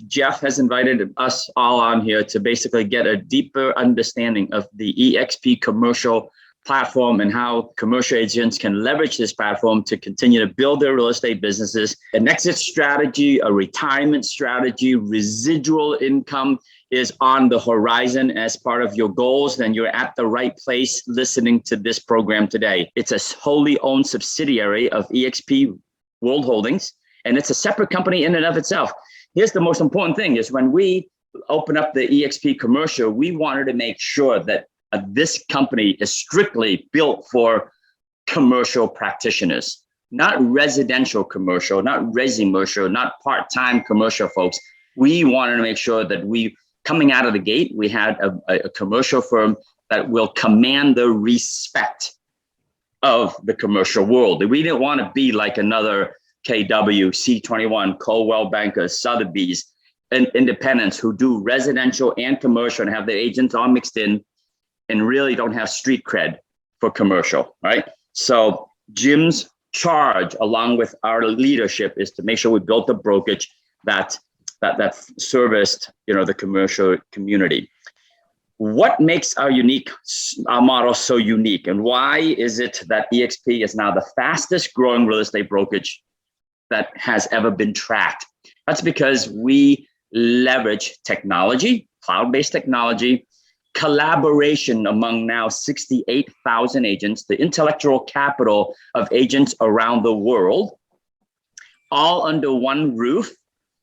Jeff has invited us all on here to basically get a deeper understanding of the eXp commercial platform and how commercial agents can leverage this platform to continue to build their real estate businesses. An exit strategy, a retirement strategy, residual income is on the horizon as part of your goals, then you're at the right place listening to this program today. It's a wholly owned subsidiary of eXp World Holdings, and it's a separate company in and of itself. Here's the most important thing is when we open up the eXp commercial, we wanted to make sure that this company is strictly built for commercial practitioners, not residential commercial, not resi-mercial, not part-time commercial folks. We wanted to make sure that coming out of the gate, we had a commercial firm that will command the respect of the commercial world. We didn't want to be like another KW, C21, Coldwell Banker, Sotheby's, and independents who do residential and commercial and have their agents all mixed in and really don't have street cred for commercial, right? So Jim's charge, along with our leadership, is to make sure we built a brokerage that serviced, the commercial community. What makes our model so unique, and why is it that eXp is now the fastest growing real estate brokerage that has ever been tracked? That's because we leverage technology, cloud-based technology, collaboration among now 68,000 agents, the intellectual capital of agents around the world, all under one roof,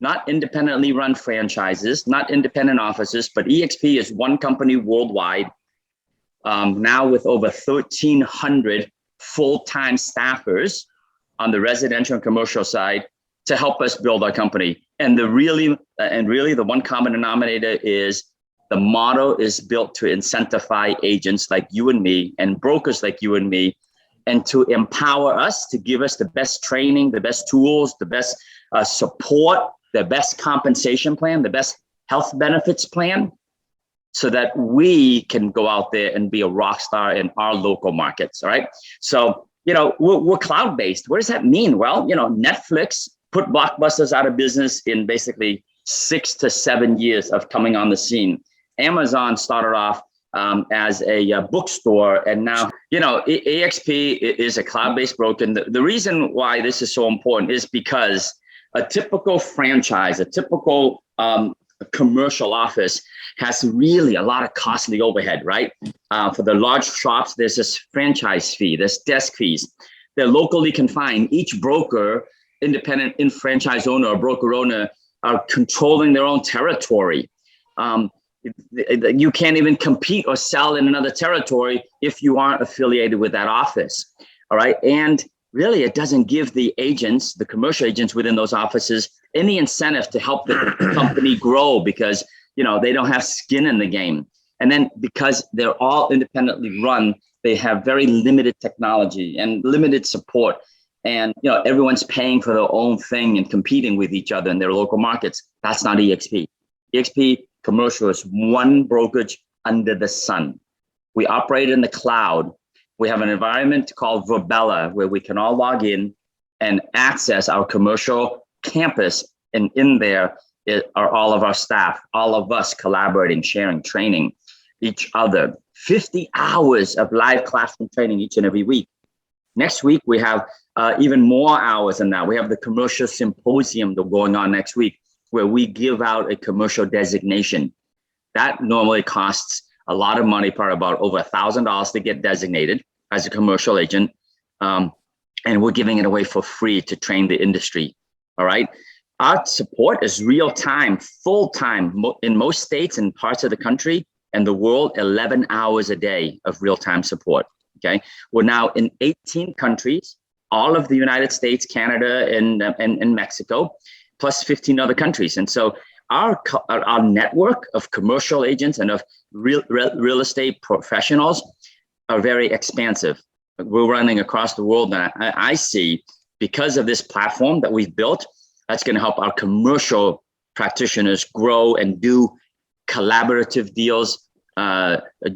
not independently run franchises, not independent offices, but eXp is one company worldwide, now with over 1,300 full-time staffers on the residential and commercial side to help us build our company. And really the one common denominator is the model is built to incentivize agents like you and me and brokers like you and me, and to empower us, to give us the best training, the best tools, the best support, the best compensation plan, the best health benefits plan, so that we can go out there and be a rock star in our local markets, all right? So, we're cloud-based. What does that mean? Well, Netflix put blockbusters out of business in basically 6 to 7 years of coming on the scene. Amazon started off as a bookstore, and now, eXp is a cloud-based broker. And the reason why this is so important is because a typical franchise, a typical commercial office has really a lot of costly overhead, right? For the large shops, there's this franchise fee, there's desk fees. They're locally confined. Each broker, independent franchise owner or broker owner, are controlling their own territory. You can't even compete or sell in another territory if you aren't affiliated with that office, all right? And really, it doesn't give the agents, the commercial agents within those offices, any incentive to help the company grow because, they don't have skin in the game. And then because they're all independently run, they have very limited technology and limited support. And, everyone's paying for their own thing and competing with each other in their local markets. That's not eXp. eXp commercial is one brokerage under the sun. We operate in the cloud. We have an environment called Verbella where we can all log in and access our commercial campus. And in there are all of our staff, all of us collaborating, sharing, training each other. 50 hours of live classroom training each and every week. Next week, we have even more hours than that. We have the commercial symposium going on next week where we give out a commercial designation. That normally costs a lot of money, probably about over $1,000 to get designated as a commercial agent. And we're giving it away for free to train the industry, all right? Our support is real time, full time in most states and parts of the country and the world, 11 hours a day of real time support, okay? We're now in 18 countries, all of the United States, Canada, and Mexico, plus 15 other countries. And so our network of commercial agents and of real estate professionals are very expansive. We're running across the world, and I see, because of this platform that we've built, that's going to help our commercial practitioners grow and do collaborative deals,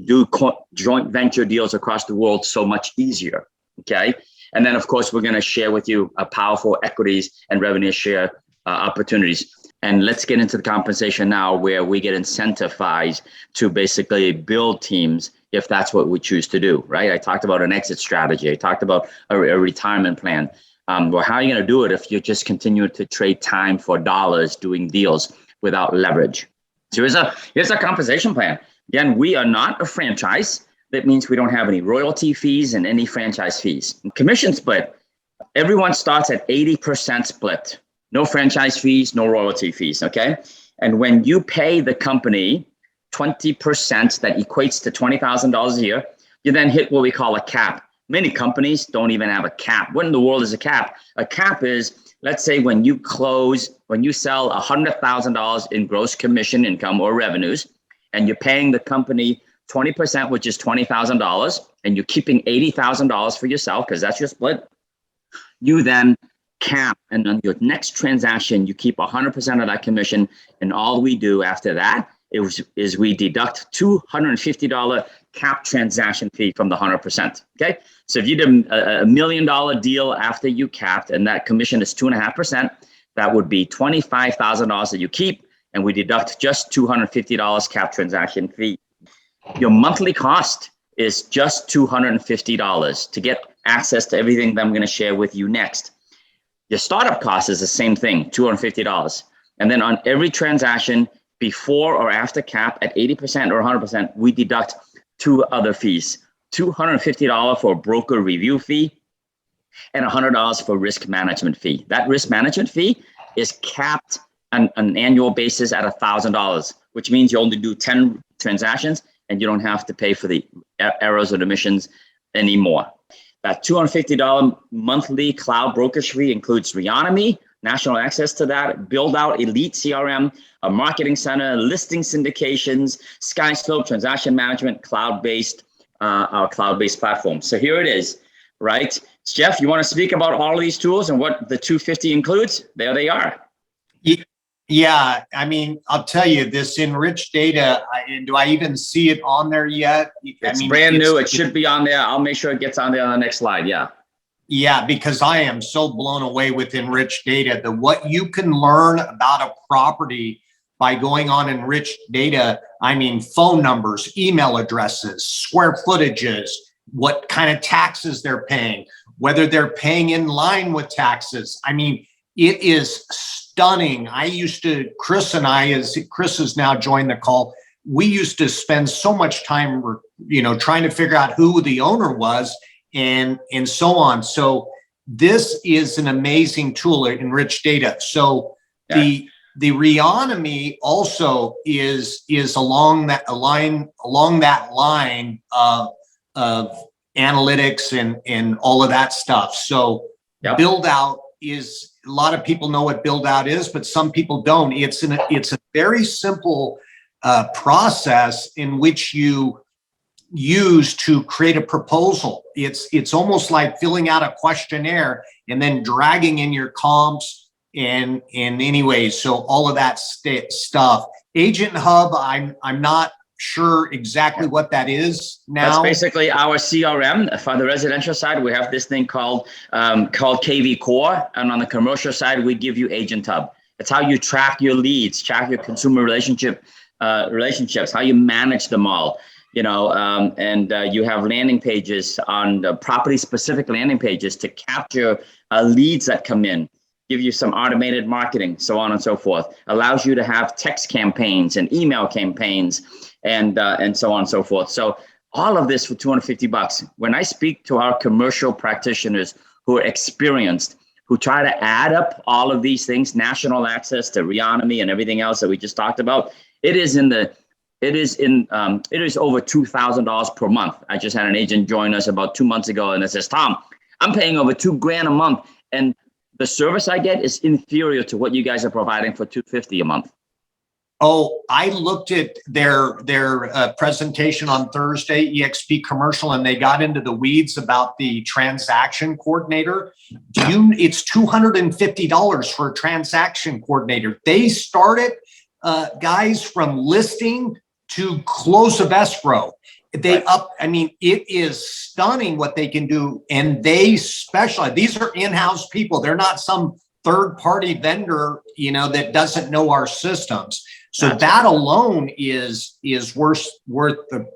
do joint venture deals across the world so much easier, okay? And then, of course, we're going to share with you powerful equities and revenue share opportunities. And let's get into the compensation now, where we get incentivized to basically build teams if that's what we choose to do, right? I talked about an exit strategy. I talked about a retirement plan. Well, how are you going to do it if you just continue to trade time for dollars doing deals without leverage? So here's a compensation plan. Again, we are not a franchise. That means we don't have any royalty fees and any franchise fees. Commission split, everyone starts at 80% split. No franchise fees, no royalty fees, okay? And when you pay the company 20%, that equates to $20,000 a year, you then hit what we call a cap. Many companies don't even have a cap. What in the world is a cap? A cap is, let's say when you sell $100,000 in gross commission income or revenues, and you're paying the company 20%, which is $20,000, and you're keeping $80,000 for yourself because that's your split, you then cap, and on your next transaction, you keep 100% of that commission, and all we do after that is we deduct $250 cap transaction fee from the 100%, okay? So if you did a $1 million deal after you capped, and that commission is 2.5%, that would be $25,000 that you keep, and we deduct just $250 cap transaction fee. Your monthly cost is just $250 to get access to everything that I'm going to share with you next. Your startup cost is the same thing, $250. And then on every transaction, before or after cap at 80% or 100%, we deduct 2 other fees, $250 for a broker review fee and $100 for risk management fee. That risk management fee is capped on an annual basis at $1,000, which means you only do 10 transactions and you don't have to pay for the errors or omissions anymore. That $250 monthly cloud brokerage fee includes Reonomy, national access to that, build out elite CRM, a marketing center, listing syndications, SkySlope, transaction management, cloud-based, our cloud-based platform. So here it is, right? Jeff, you want to speak about all of these tools and what the 250 includes? There they are. Yeah, I mean, I'll tell you, this enriched data, do I even see it on there yet? It's brand new. It should be on there. I'll make sure it gets on there on the next slide. Yeah. Yeah, because I am so blown away with enriched data. What you can learn about a property by going on enriched data, I mean, phone numbers, email addresses, square footages, what kind of taxes they're paying, whether they're paying in line with taxes. I mean, it is stunning. I used to, Chris and I, as Chris has now joined the call, we used to spend so much time, trying to figure out who the owner was and so on. So this is an amazing tool, enriched data. So yeah. The Reonomy also is along that line of analytics and all of that stuff. So yep. Build out is, a lot of people know what build out is, but some people don't. It's a very simple process in which you use to create a proposal. It's almost like filling out a questionnaire and then dragging in your comps and anyways, so all of that stuff. Agent Hub, I'm not sure exactly what that is now. That's basically our CRM. For the residential side, we have this thing called KV Core, and on the commercial side, we give you Agent Hub. It's how you track your leads, track your consumer relationships, how you manage them all. You have landing pages on property-specific landing pages to capture leads that come in, give you some automated marketing, so on and so forth. Allows you to have text campaigns and email campaigns and so on and so forth. So all of this for $250. When I speak to our commercial practitioners who are experienced, who try to add up all of these things, national access to Reonomy and everything else that we just talked about, it is over $2,000 per month. I just had an agent join us about 2 months ago, and it says, Tom, I'm paying over $2,000 a month, and the service I get is inferior to what you guys are providing for $250 a month. Oh, I looked at their presentation on Thursday, eXp Commercial, and they got into the weeds about the transaction coordinator. It's $250 for a transaction coordinator. They started guys from listing to close of escrow. It is stunning what they can do, and they specialize. These are in-house people. They're not some third-party vendor, that doesn't know our systems. So That's that alone is worth the,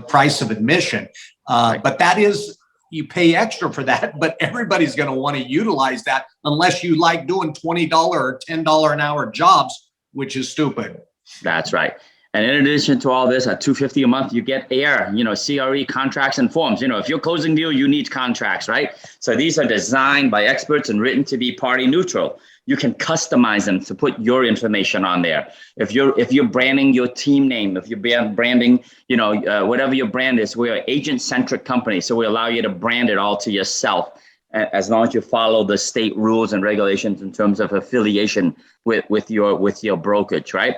price of admission. Right. But that is, you pay extra for that, but everybody's going to want to utilize that unless you like doing $20 or $10 an hour jobs, which is stupid. That's right. And in addition to all this, at $250 a month, you get AIR, CRE contracts and forms. If you're closing deal, you need contracts, right? So these are designed by experts and written to be party neutral. You can customize them to put your information on there. If you're branding your team name, if you're branding, whatever your brand is, we're an agent-centric company, so we allow you to brand it all to yourself, as long as you follow the state rules and regulations in terms of affiliation with your brokerage, right?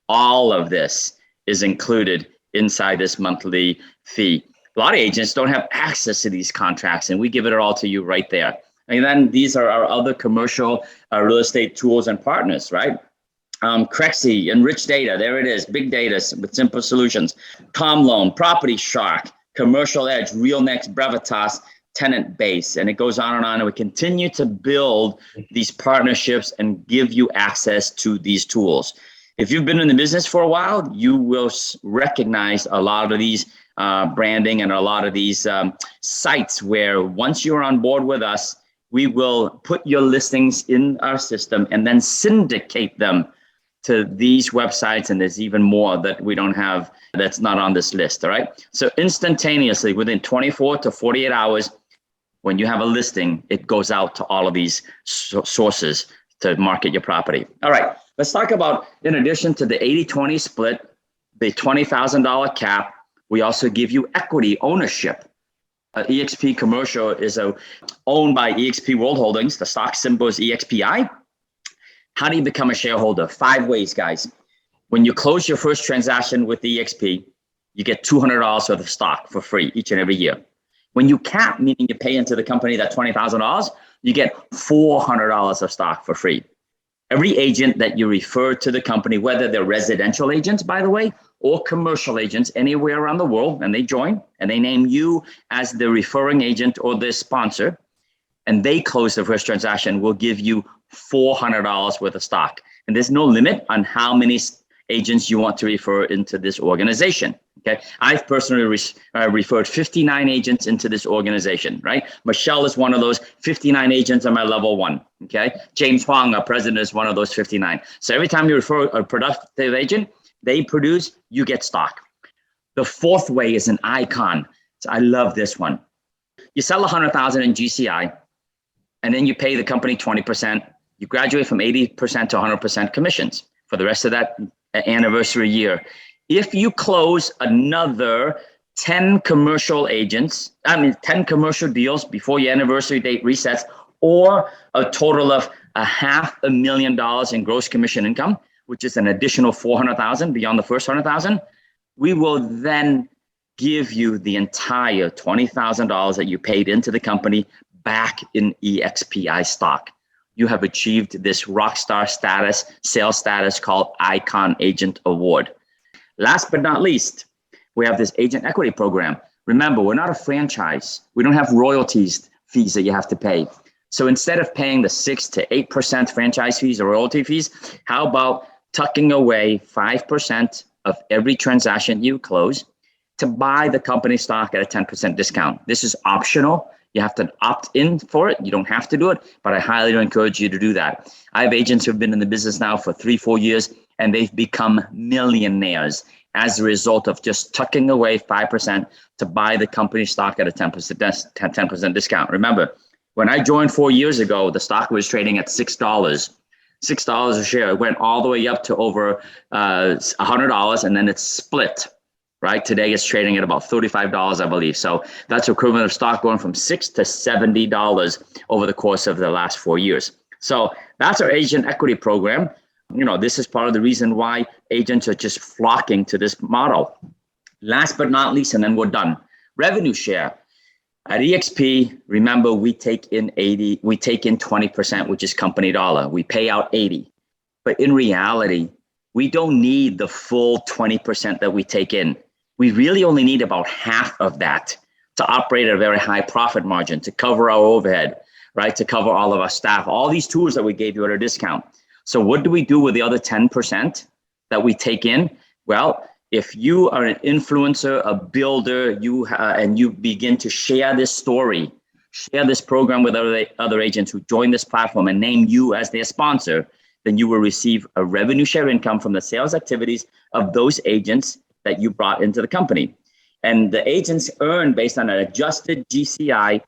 All of this is included inside this monthly fee. A lot of agents don't have access to these contracts, and we give it all to you right there. And then these are our other commercial real estate tools and partners, right? Crexi, Enrich Data, there it is, big data with simple solutions. ComLoan, Property Shark, Commercial Edge, RealNext, Brevitas, Tenant Base, and it goes on and on. And we continue to build these partnerships and give you access to these tools. If you've been in the business for a while, you will recognize a lot of these branding and a lot of these sites where once you're on board with us, we will put your listings in our system and then syndicate them to these websites. And there's even more that we don't have that's not on this list, all right? So instantaneously, within 24 to 48 hours, when you have a listing, it goes out to all of these sources to market your property. All right, let's talk about, in addition to the 80-20 split, the $20,000 cap, we also give you equity ownership. eXp Commercial is owned by eXp World Holdings. The stock symbol is EXPI. How do you become a shareholder? 5 ways, guys. When you close your first transaction with eXp, you get $200 worth of stock for free each and every year. When you cap, meaning you pay into the company that $20,000, you get $400 of stock for free. Every agent that you refer to the company, whether they're residential agents, by the way, or commercial agents anywhere around the world, and they join and they name you as the referring agent or the sponsor, and they close the first transaction, will give you $400 worth of stock. And there's no limit on how many agents you want to refer into this organization. Okay, I've personally referred 59 agents into this organization, right? Michelle is one of those 59 agents on my level 1. Okay, James Huang, our president, is one of those 59. So every time you refer a productive agent, they produce, you get stock. The 4th way is an icon. So I love this one. You sell 100,000 in GCI, and then you pay the company 20%. You graduate from 80% to 100% commissions for the rest of that anniversary year. If you close another 10 commercial deals before your anniversary date resets, or a total of $500,000 in gross commission income, which is an additional 400,000 beyond the first 100,000, we will then give you the entire $20,000 that you paid into the company back in EXPI stock. You have achieved this rockstar status, sales status called Icon Agent Award. Last but not least, we have this agent equity program. Remember, we're not a franchise. We don't have royalties fees that you have to pay. So instead of paying the 6 to 8% franchise fees or royalty fees, how about tucking away 5% of every transaction you close to buy the company stock at a 10% discount? This is optional. You have to opt in for it. You don't have to do it, but I highly encourage you to do that. I have agents who've been in the business now for 3-4 years, and they've become millionaires as a result of just tucking away 5% to buy the company stock at a 10% discount. Remember, when I joined 4 years ago, the stock was trading at $6. $6 a share. It went all the way up to over $100, and then it split. Right? Today it's trading at about $35, I believe. So that's equivalent of stock going from $6 to $70 over the course of the last 4 years. So that's our agent equity program. This is part of the reason why agents are just flocking to this model. Last but not least, and then we're done. Revenue share. At eXp, remember, we take in 20%, which is company dollar. We pay out 80. But in reality, we don't need the full 20% that we take in. We really only need about half of that to operate at a very high profit margin, to cover our overhead. right? To cover all of our staff, all these tools that we gave you at a discount. So what do we do with the other 10% that we take in? Well, if you are an influencer, a builder, and you begin to share this story, share this program with other agents who join this platform and name you as their sponsor, then you will receive a revenue share income from the sales activities of those agents that you brought into the company. And the agents earn based on an adjusted GCI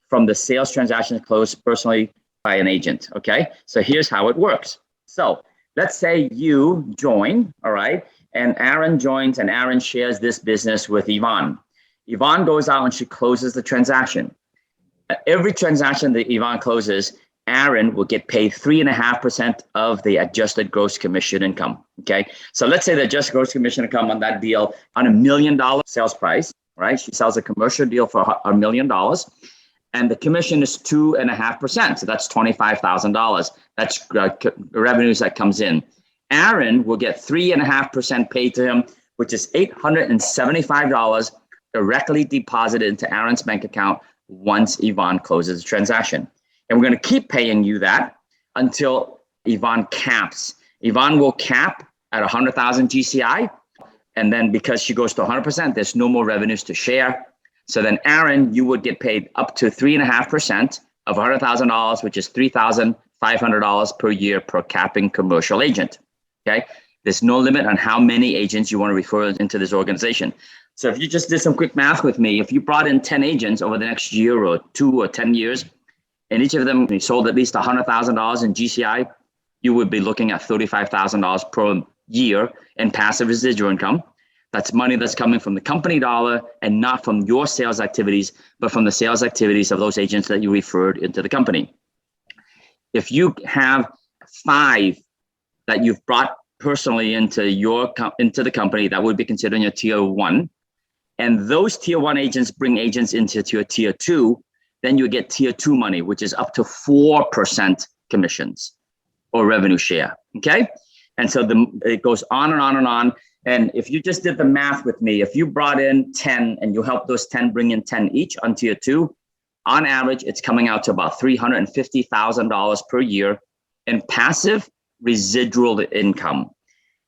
from the sales transactions closed personally by an agent, okay? So here's how it works. So let's say you join, all right? And Aaron joins and Aaron shares this business with Yvonne. Yvonne goes out and she closes the transaction. Every transaction that Yvonne closes, Aaron will get paid 3.5% of the adjusted gross commission income, okay? So let's say the adjusted gross commission income on that deal on $1 million sales price, right? She sells a commercial deal for $1 million and the commission is 2.5%. So that's $25,000. That's revenues that comes in. Aaron will get 3.5% paid to him, which is $875 directly deposited into Aaron's bank account once Yvonne closes the transaction. And we're going to keep paying you that until Yvonne caps. Yvonne will cap at 100,000 GCI. And then because she goes to 100%, there's no more revenues to share. So then Aaron, you would get paid up to 3.5% of $100,000, which is $3,500 per year per capping commercial agent. Okay. There's no limit on how many agents you want to refer into this organization. So if you just did some quick math with me, if you brought in 10 agents over the next year or 2 or 10 years, and each of them sold at least $100,000 in GCI, you would be looking at $35,000 per year in passive residual income. That's money that's coming from the company dollar and not from your sales activities, but from the sales activities of those agents that you referred into the company. If you have 5 that you've brought personally into the company, that would be considered your tier 1. And those tier 1 agents bring agents into your tier 2, then you get tier 2 money, which is up to 4% commissions or revenue share. Okay. And so it goes on and on and on. And if you just did the math with me, if you brought in 10 and you help those 10 bring in 10 each on tier 2, on average, it's coming out to about $350,000 per year in passive residual income.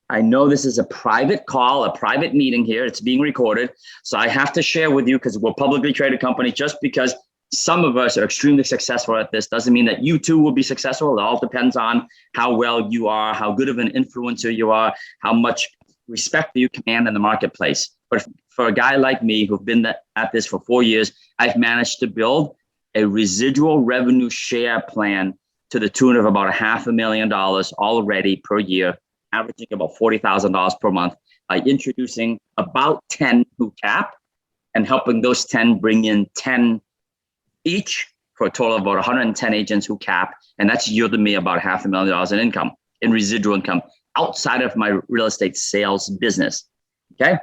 I know this is a private call, a private meeting here. It's being recorded. So I have to share with you because we're a publicly traded company. Just because some of us are extremely successful at this doesn't mean that you too will be successful. It all depends on how well you are, how good of an influencer you are, how much respect you command in the marketplace. But for a guy like me who've been at this for 4 years, I've managed to build a residual revenue share plan to the tune of about $500,000 already per year, averaging about $40,000 per month by introducing about 10 who cap and helping those 10 bring in 10 each for a total of about 110 agents who cap. And that's yielded me about $500,000 in income, in residual income outside of my real estate sales business. Okay.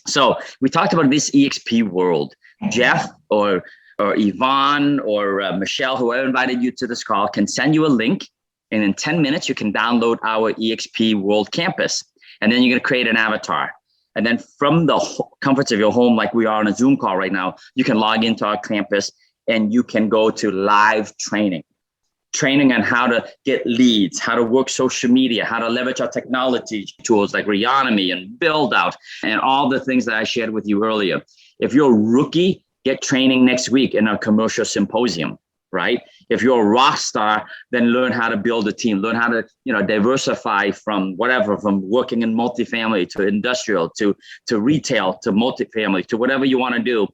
So we talked about this eXp world. Jeff or Yvonne or Michelle, whoever invited you to this call, can send you a link. And in 10 minutes, you can download our eXp World Campus. And then you're going to create an avatar. And then from the comforts of your home, like we are on a Zoom call right now, you can log into our campus and you can go to live training on how to get leads, how to work social media, how to leverage our technology tools like Reonomy and Build Out, and all the things that I shared with you earlier. If you're a rookie, get training next week in our commercial symposium, right? If you're a rock star, then learn how to build a team, learn how to, diversify from whatever, from working in multifamily to industrial, to retail, to multifamily, to whatever you want to do.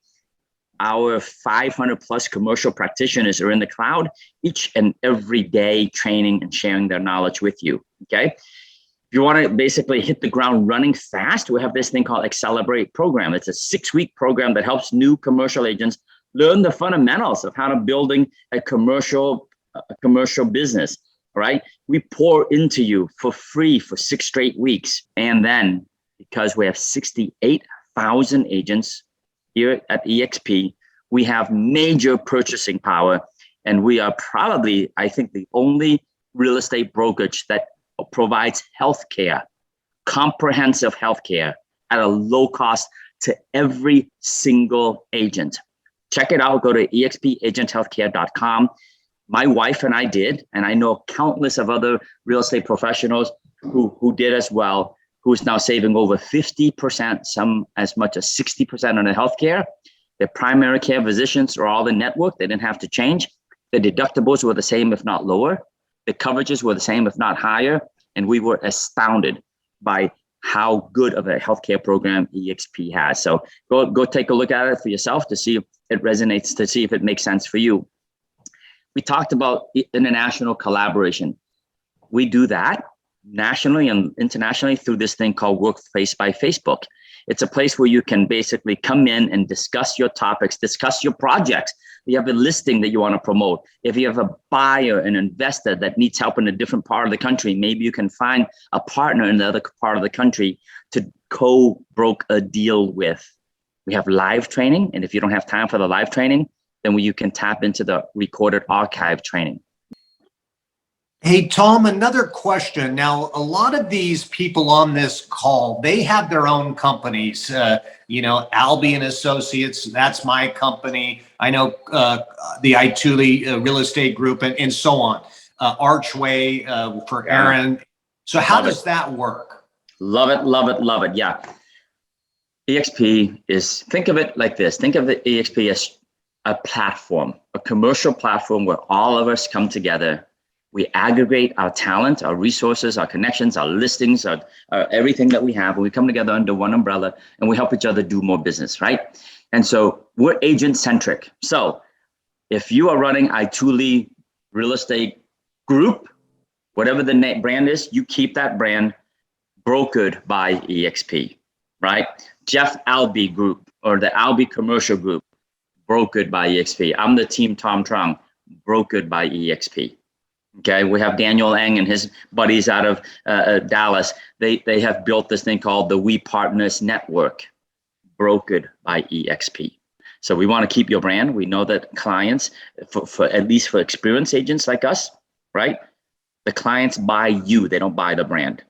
Our 500 plus commercial practitioners are in the cloud each and every day, training and sharing their knowledge with you. Okay. If you want to basically hit the ground running fast, we have this thing called Accelerate program. It's a 6-week program that helps new commercial agents learn the fundamentals of how to building a commercial business. All right. We pour into you for free for 6 straight weeks. And then because we have 68,000 agents here at eXp, we have major purchasing power, and we are probably, I think, the only real estate brokerage that provides healthcare, comprehensive healthcare at a low cost to every single agent. Check it out. Go to expagenthealthcare.com. My wife and I did, and I know countless of other real estate professionals who did as well, who's now saving over 50%, some as much as 60% on their healthcare. Their primary care physicians are all in network. They didn't have to change. The deductibles were the same, if not lower. The coverages were the same, if not higher. And we were astounded by how good of a healthcare program eXp has. So go take a look at it for yourself to see if it resonates, to see if it makes sense for you. We talked about international collaboration. We do that nationally and internationally through this thing called Workplace by Facebook. It's a place where you can basically come in and discuss your topics, discuss your projects. You have a listing that you want to promote. If you have a buyer, an investor that needs help in a different part of the country, maybe you can find a partner in the other part of the country to co-broke a deal with. We have live training. And if you don't have time for the live training, then you can tap into the recorded archive training. Hey, Tom, another question. Now, a lot of these people on this call, they have their own companies. Albie and Associates, that's my company. I know the Ituli Real Estate Group and so on. Archway for Aaron. So how does that work? Love it, love it, love it. Yeah. eXp is, think of it like this. Think of the eXp as a platform, a commercial platform where all of us come together. We aggregate our talent, our resources, our connections, our listings, our everything that we have, and we come together under one umbrella and we help each other do more business, right? And so we're agent-centric. So if you are running Ituli Real Estate Group, whatever the brand is, you keep that brand brokered by eXp, right? Jeff Albee Group or the Albee Commercial Group, brokered by eXp. I'm the team Tom Trong, brokered by eXp. Okay, we have Daniel Eng and his buddies out of Dallas. They have built this thing called the We Partners Network, brokered by eXp. So we want to keep your brand. We know that clients, for at least for experienced agents like us, right? The clients buy you, they don't buy the brand.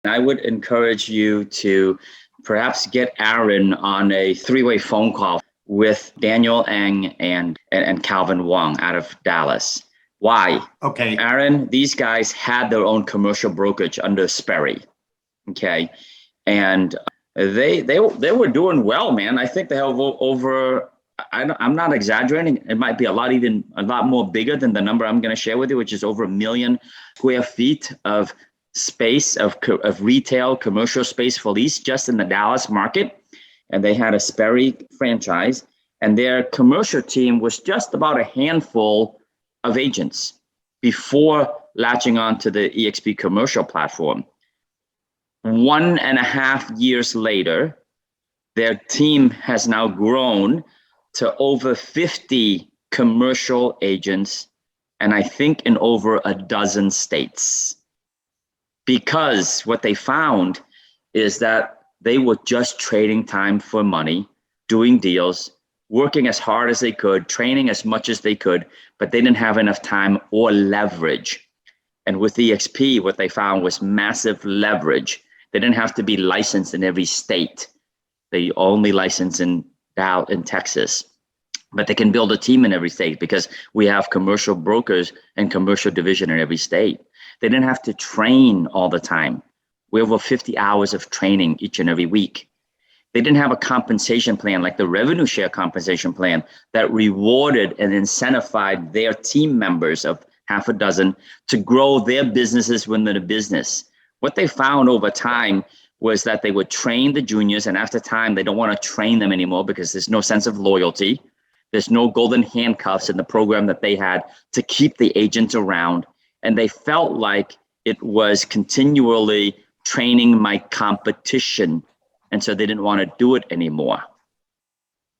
I would encourage you to perhaps get Aaron on a three-way phone call with Daniel Eng and Calvin Wong out of Dallas. Why? Okay. Aaron, these guys had their own commercial brokerage under Sperry. Okay. And they were doing well, man. I think they have over, I'm not exaggerating. It might be a lot more bigger than the number I'm going to share with you, which is over 1 million square feet of space of retail commercial space for lease just in the Dallas market. And they had a Sperry franchise, and their commercial team was just about a handful of agents before latching on to the eXp commercial platform. 1.5 years later, their team has now grown to over 50 commercial agents, and I think in over a dozen states. Because what they found is that they were just trading time for money, doing deals, working as hard as they could, training as much as they could, but they didn't have enough time or leverage. And with eXp, what they found was massive leverage. They didn't have to be licensed in every state. They only license in Texas, but they can build a team in every state because we have commercial brokers and commercial division in every state. They didn't have to train all the time. We have over 50 hours of training each and every week. They didn't have a compensation plan like the revenue share compensation plan that rewarded and incentivized their team members of half a dozen to grow their businesses within the business. What they found over time was that they would train the juniors, and after time, they don't want to train them anymore because there's no sense of loyalty. There's no golden handcuffs in the program that they had to keep the agents around. And they felt like it was continually training my competition. And so they didn't want to do it anymore.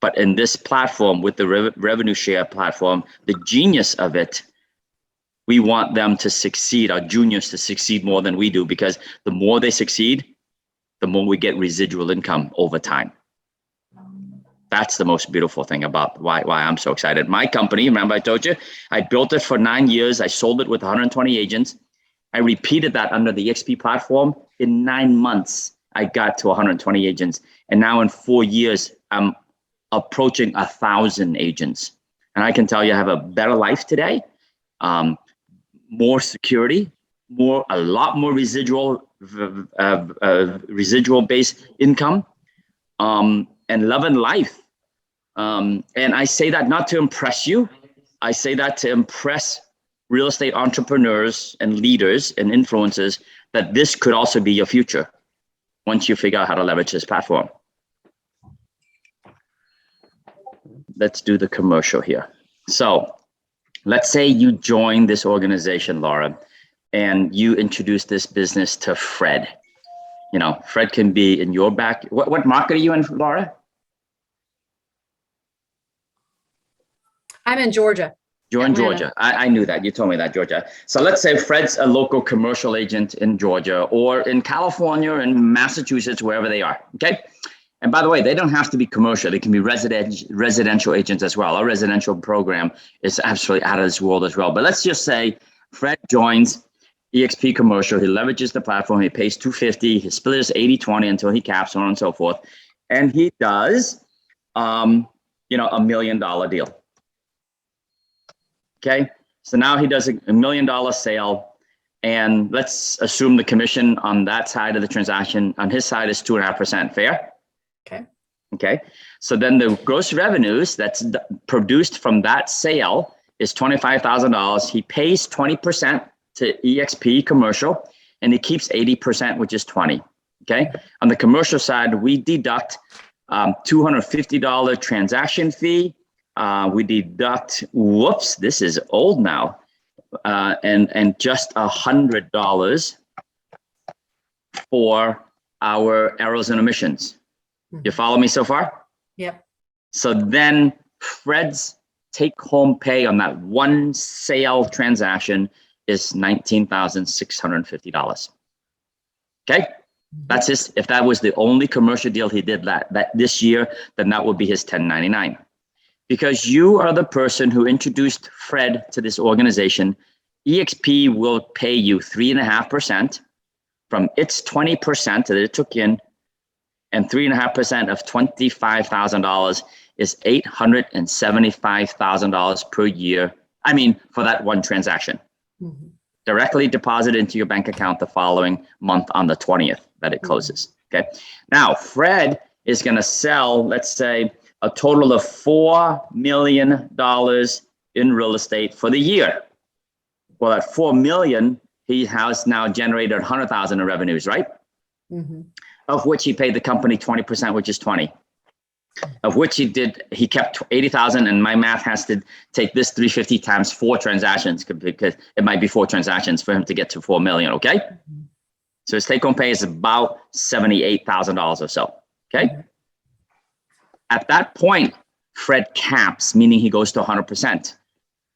But in this platform, with the revenue share platform, the genius of it, we want them to succeed, our juniors to succeed more than we do, because the more they succeed, the more we get residual income over time. That's the most beautiful thing about why I'm so excited. My company, remember I told you, I built it for 9 years. I sold it with 120 agents. I repeated that under the eXp platform. In 9 months, I got to 120 agents. And now in 4 years, I'm approaching 1,000 agents. And I can tell you, I have a better life today, more security, a lot more residual based income, and love and life. And I say that not to impress you. I say that to impress real estate entrepreneurs and leaders and influencers that this could also be your future once you figure out how to leverage this platform. Let's do the commercial here. So let's say you join this organization, Laura, and you introduce this business to Fred. You know, Fred can be in your back. What market are you in, Laura? I'm in Georgia. You're in Georgia. I knew that. You told me that, Georgia. So let's say Fred's a local commercial agent in Georgia or in California and Massachusetts, wherever they are. Okay. And by the way, they don't have to be commercial. They can be residential agents as well. Our residential program is absolutely out of this world as well. But let's just say Fred joins eXp Commercial. He leverages the platform. He pays $250. His split is 80-20 until he caps, so on and so forth. And he does, $1 million deal. Okay, so now he does a $1 million sale, and let's assume the commission on that side of the transaction on his side is 2.5%. Fair? Okay. So then the gross revenues that's produced from that sale is $25,000. He pays 20% to eXp Commercial, and he keeps 80%, which is 20. Okay. On the commercial side, we deduct $250 transaction fee. We deduct, whoops, this is old now, and just $100 for our errors and omissions. You follow me so far? Yep. So then Fred's take-home pay on that one sale transaction is $19,650. Okay, that's his. If that was the only commercial deal he did that this year, then that would be his 1099. Because you are the person who introduced Fred to this organization, eXp will pay you 3.5% from its 20% that it took in, and 3.5% of $25,000 is $875,000 per year. I mean, for that one transaction. Directly deposited into your bank account the following month on the 20th that it closes. Okay. Now, Fred is going to sell, let's say, a total of $4 million in real estate for the year. Well, at $4 million, he has now generated $100,000 in revenues, right? Of which he paid the company 20%, which is 20. Of which he kept 80,000, and my math has to take this 350 times 4 transactions because it might be 4 transactions for him to get to 4 million. Okay, so his take-home pay is about $78,000 or so. Okay, at that point, Fred caps, meaning he goes to 100%,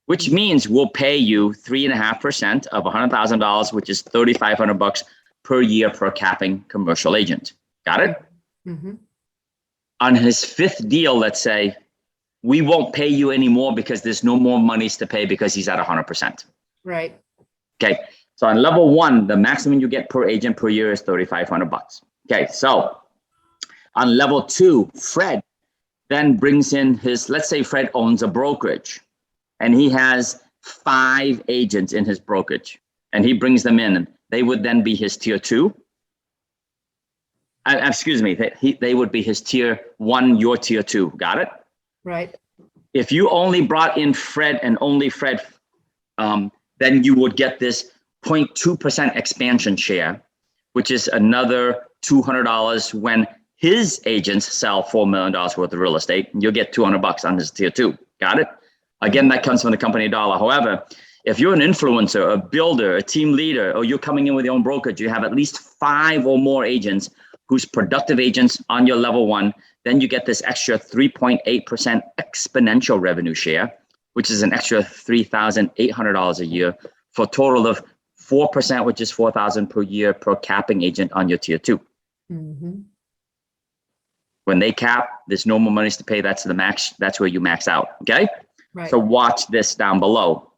which means we'll pay you 3.5% of $100,000, which is $3,500 per year per capping commercial agent. Got it? On his 5th deal, let's say, we won't pay you anymore because there's no more monies to pay because he's at 100%. Right. Okay. So on level 1, the maximum you get per agent per year is $3,500. Okay. So on level 2, Fred then brings in his, let's say Fred owns a brokerage and he has 5 agents in his brokerage and he brings them in, and they would then be his tier 2. Excuse me, they would be his tier 1, your tier 2. Got it? Right. If you only brought in Fred and only Fred, then you would get this 0.2% expansion share, which is another $200 when his agents sell $4 million worth of real estate. You'll get $200 on his tier 2. Got it? Again, that comes from the company dollar. However, if you're an influencer, a builder, a team leader, or you're coming in with your own brokerage, you have at least 5 or more agents who's productive agents on your level 1, then you get this extra 3.8% exponential revenue share, which is an extra $3,800 a year for a total of 4%, which is $4,000 per year per capping agent on your tier 2. When they cap, there's no more monies to pay. That's the max. That's where you max out. Okay. Right. So watch this down below.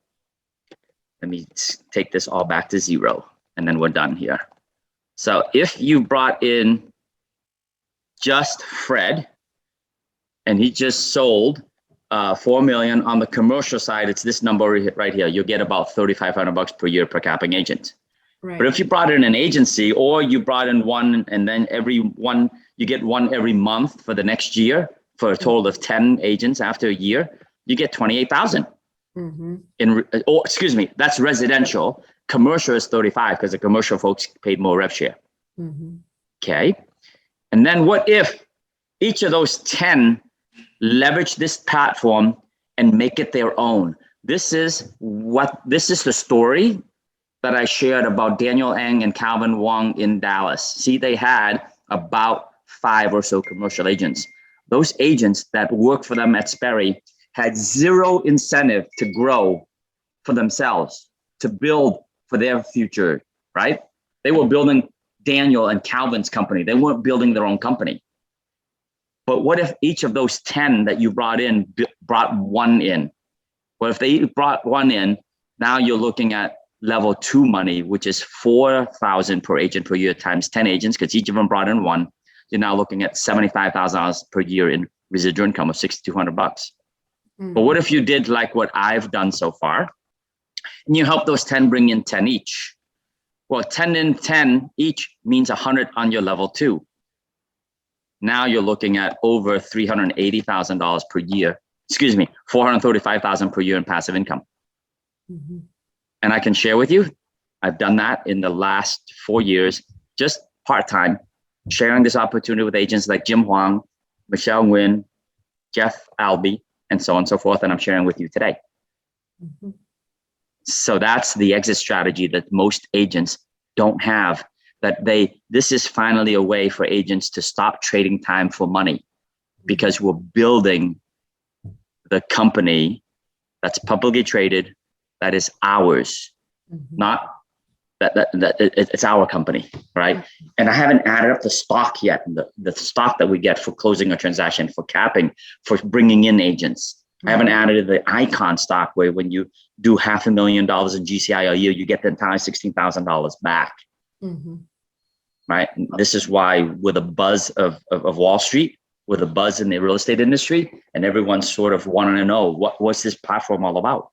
Let me take this all back to 0, and then we're done here. So if you brought in just Fred and he just sold 4 million. On the commercial side, it's this number right here. You'll get about $3,500 per year per capping agent. Right. But if you brought in an agency, or you brought in one, and then you get one every month for the next year, for a total of 10 agents after a year, you get 28,000. Excuse me, that's residential. Commercial is 35 because the commercial folks paid more rev share. Okay. And then what if each of those 10 leverage this platform and make it their own? This is the story that I shared about Daniel Ng and Calvin Wong in Dallas. See, they had about 5 or so commercial agents. Those agents that work for them at Sperry had zero incentive to grow for themselves, to build for their future, right? They were building Daniel and Calvin's company. They weren't building their own company. But what if each of those 10 that you brought in brought one in? Well, if they brought one in, now you're looking at level 2 money, which is $4,000 per agent per year times 10 agents, because each of them brought in one. You're now looking at $75,000 per year in residual income of $6,200. But what if you did like what I've done so far, and you help those 10 bring in 10 each? Well, 10 and 10 each means 100 on your level 2. Now you're looking at over $380,000 per year. Excuse me, $435,000 per year in passive income. And I can share with you, I've done that in the last 4 years, just part-time, sharing this opportunity with agents like Jim Huang, Michelle Nguyen, Jeff Albee, and so on and so forth. And I'm sharing with you today. So that's the exit strategy that most agents don't have. This is finally a way for agents to stop trading time for money, because we're building the company that's publicly traded, that is ours, not that it's our company, right? And I haven't added up the stock yet, the stock that we get for closing a transaction, for capping, for bringing in agents. I haven't added the icon stock, where when you do $500,000 in GCI a year, you get the entire $16,000 back. Right? And this is why, with a buzz of Wall Street, with a buzz in the real estate industry, and everyone's sort of wanting to know, what's this platform all about?